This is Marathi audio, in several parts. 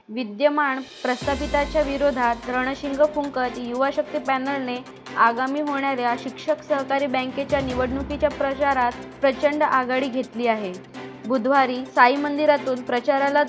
विद्यमान प्रस्थापिताच्या विरोधात रणशिंग फुंकत युवा शक्ती पॅनलने आगामी होणाऱ्या शिक्षक सहकारी बँकेच्या निवडणुकीच्या प्रचारात प्रचंड आघाडी घेतली आहे. बुधवारी साई मंदिरातून प्रचाराला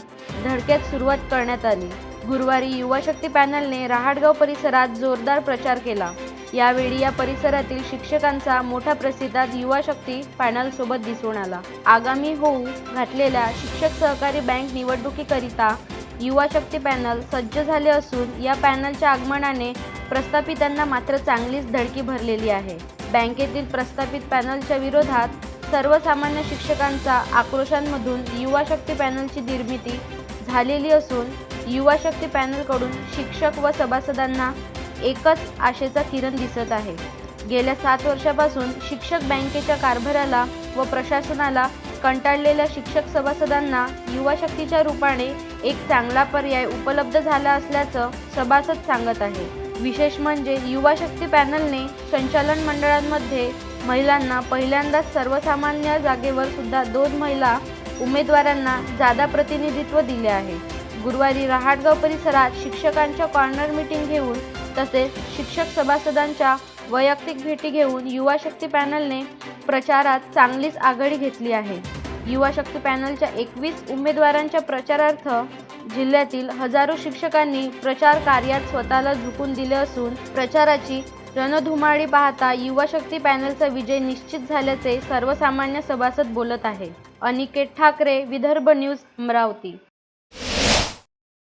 धडक्यात सुरुवात करण्यात आली. गुरुवारी युवा शक्ती पॅनलने रहाटगाव परिसरात जोरदार प्रचार केला. यावेळी या परिसरातील शिक्षकांचा मोठा प्रतिसाद युवा शक्ती पॅनलसोबत दिसून आला. आगामी होऊ घातलेल्या शिक्षक सहकारी बँक निवडणुकीकरिता युवा शक्ती पॅनल सज्ज झाले असून या पॅनलच्या आगमनाने प्रस्थापितांना मात्र चांगलीच धडकी भरलेली आहे. बँकेतील प्रस्थापित पॅनलच्या विरोधात सर्वसामान्य शिक्षकांच्या आक्रोशांमधून युवा शक्ती पॅनलची निर्मिती झालेली असून युवा शक्ती पॅनलकडून शिक्षक व सभासदांना एकच आशेचा किरण दिसत आहे. गेल्या 7 वर्षापासून शिक्षक बँकेच्या कारभाराला व प्रशासनाला कंटाळलेल्या शिक्षक सभासदांना युवा शक्तीच्या रूपाने एक चांगला पर्याय उपलब्ध झाला असल्याचं सभासद सांगत आहे. विशेष म्हणजे युवा शक्ती पॅनलने संचालन मंडळांमध्ये महिलांना पहिल्यांदाच सर्वसामान्य जागेवर सुद्धा 2 महिला उमेदवारांना जादा प्रतिनिधित्व दिले आहे. गुरुवारी रहाटगाव परिसरात शिक्षकांच्या कॉर्नर मीटिंग घेऊन तसेच शिक्षक सभासदांच्या वैयक्तिक भेटी घेऊन युवा शक्ती पॅनलने प्रचारात चांगलीच आघाडी घेतली आहे. युवा शक्ती पॅनलच्या 21 उमेदवारांच्या प्रचारार्थ जिल्ह्यातील हजारो शिक्षकांनी प्रचार कार्यात स्वतःला झोकून दिले असून प्रचाराची रणधुमाळी पाहता युवा शक्ती पॅनलचा विजय निश्चित झाल्याचे सर्वसामान्य सभासद बोलत आहे. अनिकेत ठाकरे, विदर्भ न्यूज, अमरावती.